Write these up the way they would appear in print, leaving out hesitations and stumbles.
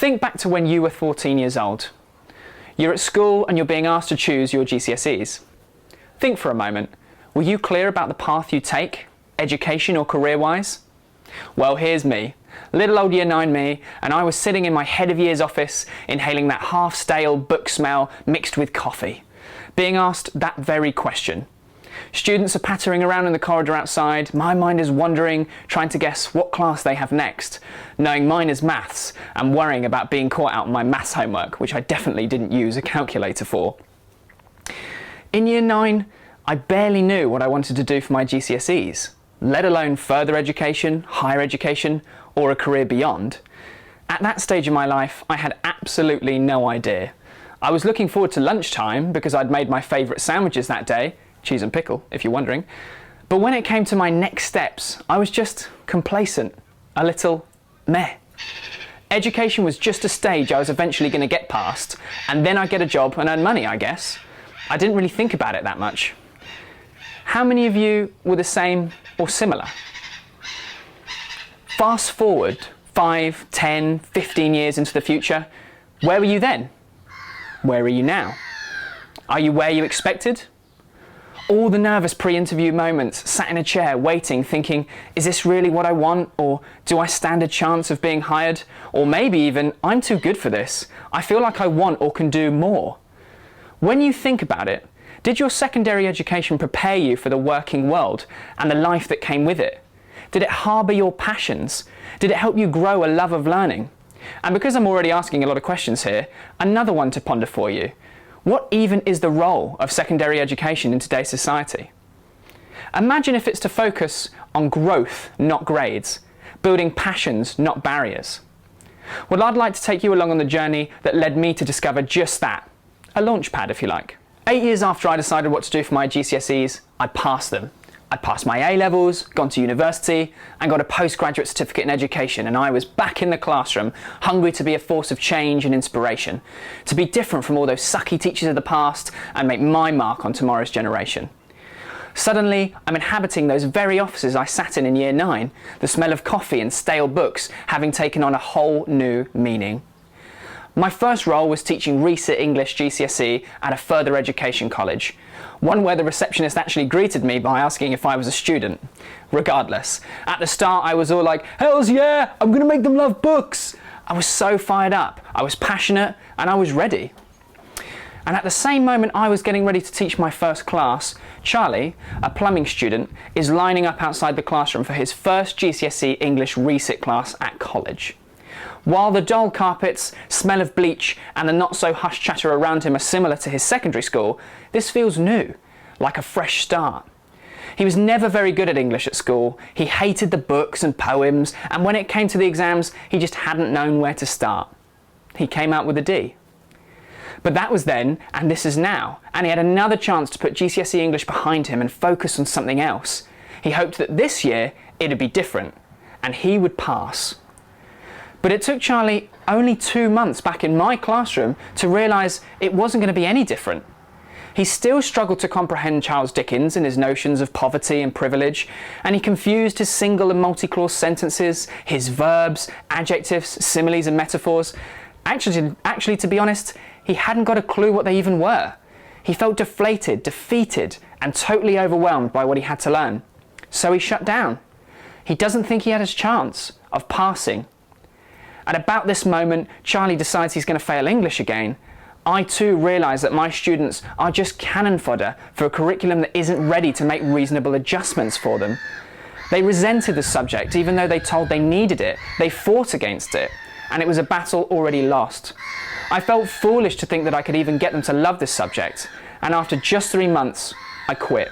Think back to when you were 14 years old. You're at school and you're being asked to choose your GCSEs. Think for a moment. Were you clear about the path you take, education or career-wise? Well, here's me, little old year 9 me, and I was sitting in my head of year's office, inhaling that half-stale book smell mixed with coffee, being asked that very question. Students are pattering around in the corridor outside, my mind is wandering, trying to guess what class they have next, knowing mine is maths and worrying about being caught out on my maths homework, which I definitely didn't use a calculator for. In year 9, I barely knew what I wanted to do for my GCSEs, let alone further education, higher education, or a career beyond. At that stage in my life, I had absolutely no idea. I was looking forward to lunchtime because I'd made my favourite sandwiches that day, cheese and pickle, if you're wondering. But when it came to my next steps, I was just complacent, a little meh. Education was just a stage I was eventually going to get past, and then I'd get a job and earn money, I guess. I didn't really think about it that much. How many of you were the same or similar? Fast forward 5, 10, 15 years into the future, where were you then? Where are you now? Are you where you expected? All the nervous pre-interview moments, sat in a chair waiting, thinking, is this really what I want? Or do I stand a chance of being hired? Or maybe even, I'm too good for this. I feel like I want or can do more. When you think about it, did your secondary education prepare you for the working world and the life that came with it? Did it harbour your passions? Did it help you grow a love of learning? And because I'm already asking a lot of questions here, another one to ponder for you. What even is the role of secondary education in today's society? Imagine if it's to focus on growth, not grades, building passions, not barriers. Well, I'd like to take you along on the journey that led me to discover just that, a launchpad if you like. 8 years after I decided what to do for my GCSEs, I passed them. I'd passed my A-levels, gone to university, and got a postgraduate certificate in education, and I was back in the classroom, hungry to be a force of change and inspiration, to be different from all those sucky teachers of the past and make my mark on tomorrow's generation. Suddenly, I'm inhabiting those very offices I sat in year 9, the smell of coffee and stale books having taken on a whole new meaning. My first role was teaching Resit English GCSE at a further education college, one where the receptionist actually greeted me by asking if I was a student. Regardless, at the start I was all like, hells yeah, I'm gonna make them love books. I was so fired up, I was passionate, and I was ready. And at the same moment I was getting ready to teach my first class, Charlie, a plumbing student, is lining up outside the classroom for his first GCSE English Resit class at college. While the dull carpets, smell of bleach, and the not-so-hush chatter around him are similar to his secondary school, this feels new, like a fresh start. He was never very good at English at school, he hated the books and poems, and when it came to the exams, he just hadn't known where to start. He came out with a D. But that was then, and this is now, and he had another chance to put GCSE English behind him and focus on something else. He hoped that this year, it'd be different, and he would pass. But it took Charlie only 2 months back in my classroom to realise it wasn't going to be any different. He still struggled to comprehend Charles Dickens and his notions of poverty and privilege, and he confused his single and multi-clause sentences, his verbs, adjectives, similes and metaphors. Actually, to be honest, he hadn't got a clue what they even were. He felt deflated, defeated, and totally overwhelmed by what he had to learn. So he shut down. He doesn't think he had his chance of passing. At about this moment, Charlie decides he's going to fail English again. I too realise that my students are just cannon fodder for a curriculum that isn't ready to make reasonable adjustments for them. They resented the subject even though they told they needed it. They fought against it, and it was a battle already lost. I felt foolish to think that I could even get them to love this subject, and after just 3 months, I quit.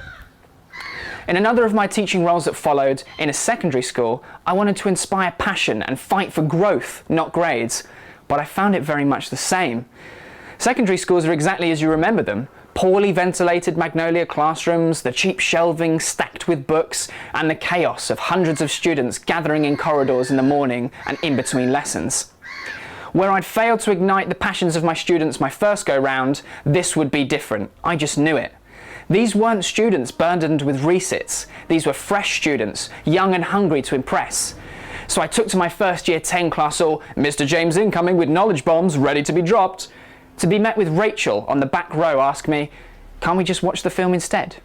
In another of my teaching roles that followed, in a secondary school, I wanted to inspire passion and fight for growth, not grades, but I found it very much the same. Secondary schools are exactly as you remember them. Poorly ventilated magnolia classrooms, the cheap shelving stacked with books, and the chaos of hundreds of students gathering in corridors in the morning and in between lessons. Where I'd failed to ignite the passions of my students my first go-round, this would be different. I just knew it. These weren't students burdened with resits. These were fresh students, young and hungry to impress. So I took to my first year 10 class all, Mr. James incoming with knowledge bombs ready to be dropped, to be met with Rachel on the back row ask me, can't we just watch the film instead?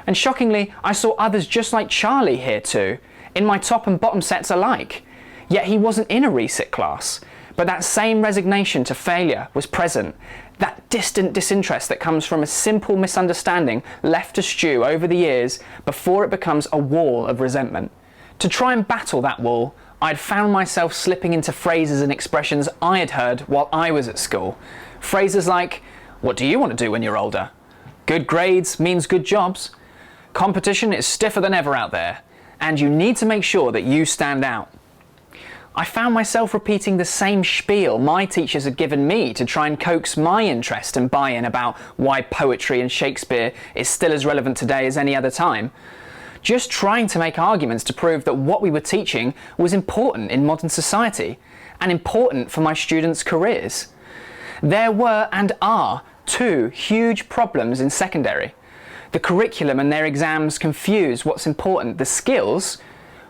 And shockingly, I saw others just like Charlie here too, in my top and bottom sets alike. Yet he wasn't in a resit class, but that same resignation to failure was present, that distant disinterest that comes from a simple misunderstanding left to stew over the years before it becomes a wall of resentment. To try and battle that wall, I'd found myself slipping into phrases and expressions I had heard while I was at school. Phrases like, what do you want to do when you're older? Good grades means good jobs. Competition is stiffer than ever out there, and you need to make sure that you stand out. I found myself repeating the same spiel my teachers had given me to try and coax my interest and buy-in about why poetry and Shakespeare is still as relevant today as any other time. Just trying to make arguments to prove that what we were teaching was important in modern society and important for my students' careers. There were and are two huge problems in secondary. The curriculum and their exams confuse what's important, the skills,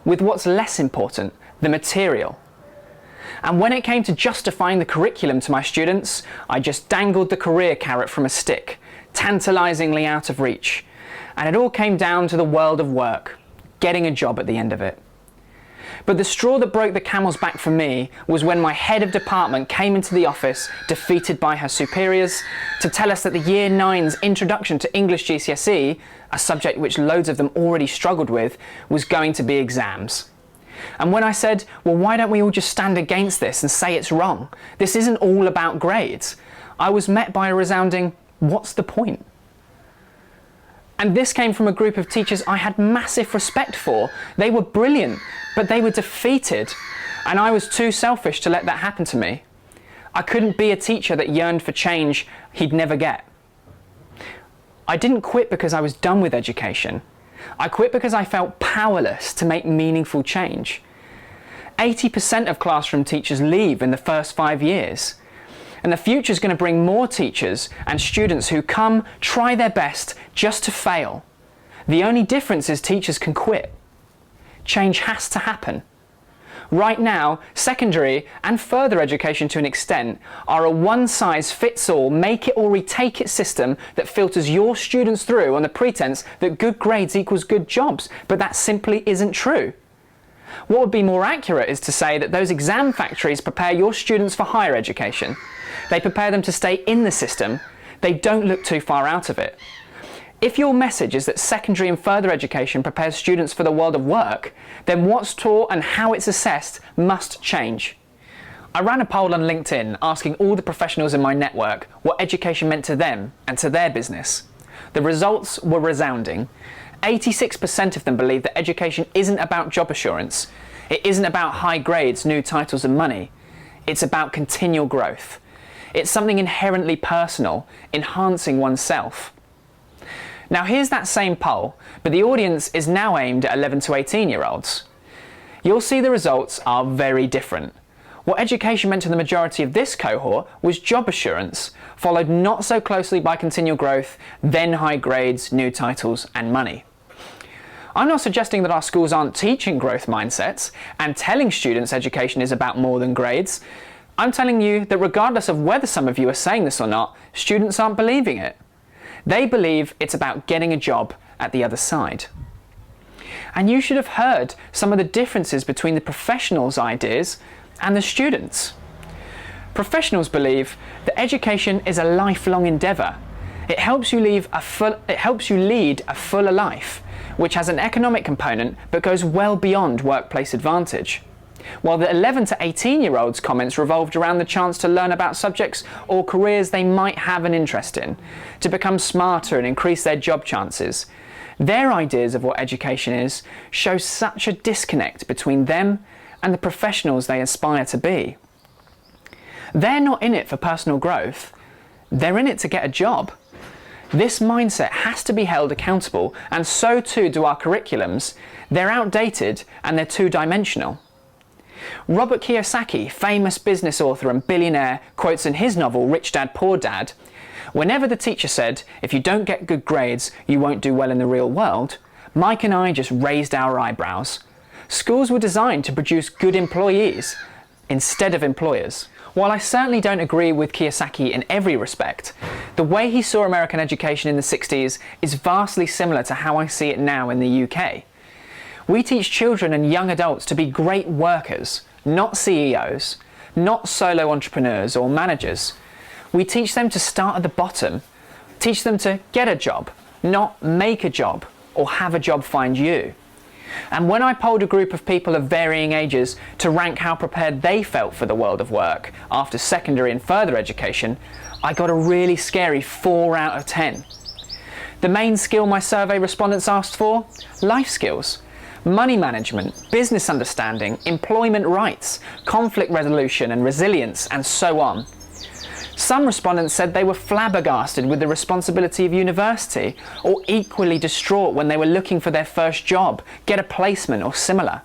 with what's less important, the material. And when it came to justifying the curriculum to my students, I just dangled the career carrot from a stick, tantalisingly out of reach. And it all came down to the world of work, getting a job at the end of it. But the straw that broke the camel's back for me was when my head of department came into the office, defeated by her superiors, to tell us that the Year 9's Introduction to English GCSE, a subject which loads of them already struggled with, was going to be exams. And when I said, well, why don't we all just stand against this and say it's wrong? This isn't all about grades. I was met by a resounding, what's the point? And this came from a group of teachers I had massive respect for. They were brilliant, but they were defeated. And I was too selfish to let that happen to me. I couldn't be a teacher that yearned for change he'd never get. I didn't quit because I was done with education. I quit because I felt powerless to make meaningful change. 80% of classroom teachers leave in the first 5 years. And the future is going to bring more teachers and students who come, try their best just to fail. The only difference is teachers can quit. Change has to happen. Right now, secondary and further education to an extent are a one-size-fits-all, make-it-or-retake-it system that filters your students through on the pretense that good grades equals good jobs, but that simply isn't true. What would be more accurate is to say that those exam factories prepare your students for higher education. They prepare them to stay in the system. They don't look too far out of it. If your message is that secondary and further education prepares students for the world of work, then what's taught and how it's assessed must change. I ran a poll on LinkedIn asking all the professionals in my network what education meant to them and to their business. The results were resounding. 86% of them believe that education isn't about job assurance. It isn't about high grades, new titles and money. It's about continual growth. It's something inherently personal, enhancing oneself. Now here's that same poll, but the audience is now aimed at 11 to 18-year-olds. You'll see the results are very different. What education meant to the majority of this cohort was job assurance, followed not so closely by continual growth, then high grades, new titles and money. I'm not suggesting that our schools aren't teaching growth mindsets and telling students education is about more than grades. I'm telling you that regardless of whether some of you are saying this or not, students aren't believing it. They believe it's about getting a job at the other side. And you should have heard some of the differences between the professionals' ideas and the students. Professionals believe that education is a lifelong endeavour. It helps you lead a fuller life, which has an economic component but goes well beyond workplace advantage. While the 11 to 18-year-olds' comments revolved around the chance to learn about subjects or careers they might have an interest in, to become smarter and increase their job chances, their ideas of what education is show such a disconnect between them and the professionals they aspire to be. They're not in it for personal growth, they're in it to get a job. This mindset has to be held accountable, and so too do our curriculums. They're outdated and they're two-dimensional. Robert Kiyosaki, famous business author and billionaire, quotes in his novel Rich Dad Poor Dad, "Whenever the teacher said, if you don't get good grades, you won't do well in the real world, Mike and I just raised our eyebrows. Schools were designed to produce good employees instead of employers. While I certainly don't agree with Kiyosaki in every respect, the way he saw American education in the 60s is vastly similar to how I see it now in the UK. We teach children and young adults to be great workers, not CEOs, not solo entrepreneurs or managers. We teach them to start at the bottom, teach them to get a job, not make a job or have a job find you. And when I polled a group of people of varying ages to rank how prepared they felt for the world of work after secondary and further education, I got a really scary 4 out of 10. The main skill my survey respondents asked for? Life skills. Money management, business understanding, employment rights, conflict resolution and resilience, and so on. Some respondents said they were flabbergasted with the responsibility of university, or equally distraught when they were looking for their first job, get a placement or similar.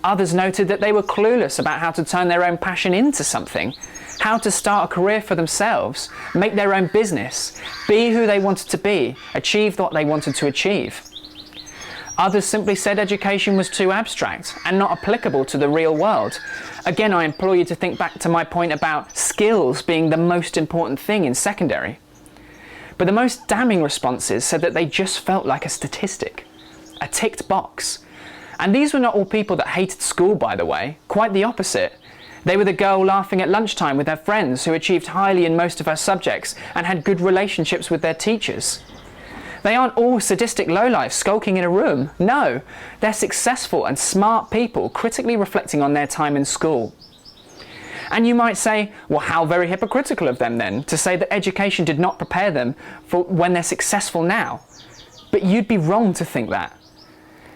Others noted that they were clueless about how to turn their own passion into something, how to start a career for themselves, make their own business, be who they wanted to be, achieve what they wanted to achieve. Others simply said education was too abstract and not applicable to the real world. Again, I implore you to think back to my point about skills being the most important thing in secondary. But the most damning responses said that they just felt like a statistic, a ticked box. And these were not all people that hated school, by the way, quite the opposite. They were the girl laughing at lunchtime with her friends who achieved highly in most of her subjects and had good relationships with their teachers. They aren't all sadistic lowlifes skulking in a room. No, they're successful and smart people critically reflecting on their time in school. And you might say, well, how very hypocritical of them then to say that education did not prepare them for when they're successful now. But you'd be wrong to think that.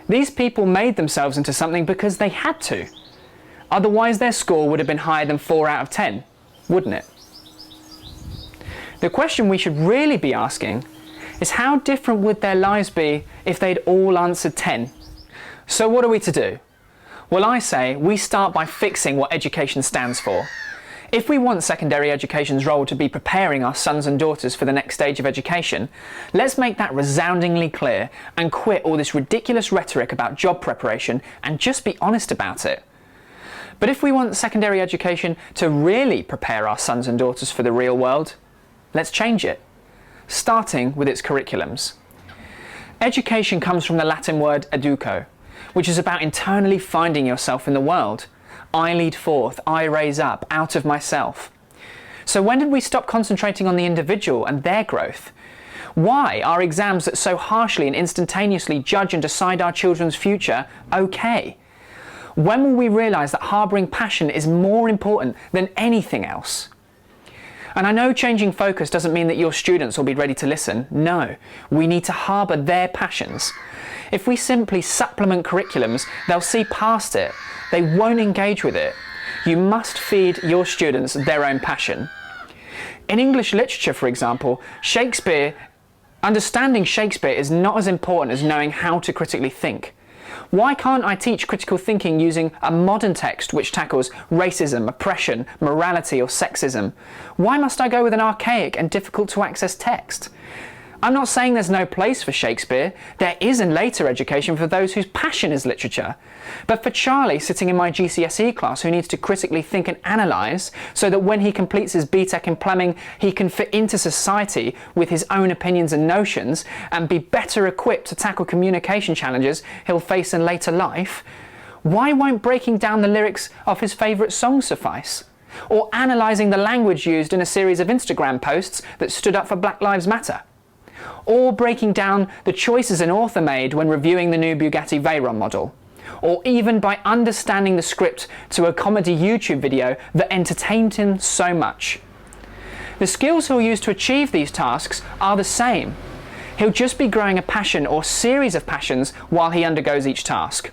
These people made themselves into something because they had to. Otherwise their score would have been higher than 4 out of 10, wouldn't it? The question we should really be asking is how different would their lives be if they'd all answered 10? So what are we to do? Well, I say we start by fixing what education stands for. If we want secondary education's role to be preparing our sons and daughters for the next stage of education, let's make that resoundingly clear and quit all this ridiculous rhetoric about job preparation and just be honest about it. But if we want secondary education to really prepare our sons and daughters for the real world, let's change it, starting with its curriculums. Education comes from the Latin word educo, which is about internally finding yourself in the world. I lead forth, I raise up, out of myself. So when did we stop concentrating on the individual and their growth? Why are exams that so harshly and instantaneously judge and decide our children's future okay? When will we realise that harbouring passion is more important than anything else? And I know changing focus doesn't mean that your students will be ready to listen. No, we need to harbour their passions. If we simply supplement curriculums, they'll see past it. They won't engage with it. You must feed your students their own passion. In English literature, for example, understanding Shakespeare is not as important as knowing how to critically think. Why can't I teach critical thinking using a modern text which tackles racism, oppression, morality or sexism? Why must I go with an archaic and difficult to access text? I'm not saying there's no place for Shakespeare. There is in later education for those whose passion is literature. But for Charlie sitting in my GCSE class who needs to critically think and analyse so that when he completes his BTEC in plumbing he can fit into society with his own opinions and notions and be better equipped to tackle communication challenges he'll face in later life, why won't breaking down the lyrics of his favourite songs suffice? Or analysing the language used in a series of Instagram posts that stood up for Black Lives Matter? Or breaking down the choices an author made when reviewing the new Bugatti Veyron model? Or even by understanding the script to a comedy YouTube video that entertained him so much? The skills he'll use to achieve these tasks are the same. He'll just be growing a passion or series of passions while he undergoes each task.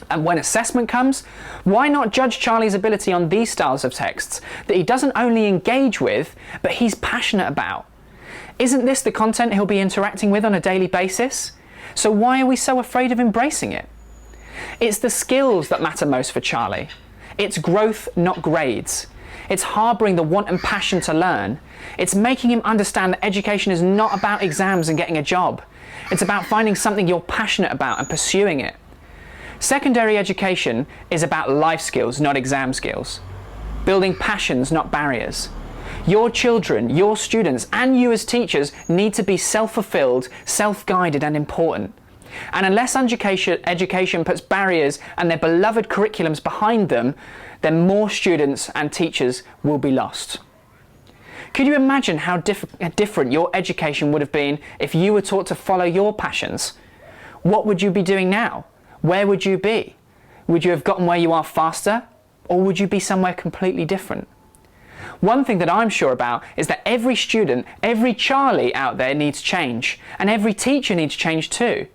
And when assessment comes, why not judge Charlie's ability on these styles of texts that he doesn't only engage with, but he's passionate about? Isn't this the content he'll be interacting with on a daily basis? So why are we so afraid of embracing it? It's the skills that matter most for Charlie. It's growth, not grades. It's harbouring the want and passion to learn. It's making him understand that education is not about exams and getting a job. It's about finding something you're passionate about and pursuing it. Secondary education is about life skills, not exam skills. Building passions, not barriers. Your children, your students, and you as teachers need to be self-fulfilled, self-guided and important. And unless education puts barriers and their beloved curriculums behind them, then more students and teachers will be lost. Could you imagine how different your education would have been if you were taught to follow your passions? What would you be doing now? Where would you be? Would you have gotten where you are faster? Or would you be somewhere completely different? One thing that I'm sure about is that every student, every Charlie out there needs change, and every teacher needs change too.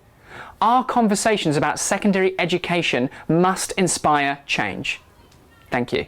Our conversations about secondary education must inspire change. Thank you.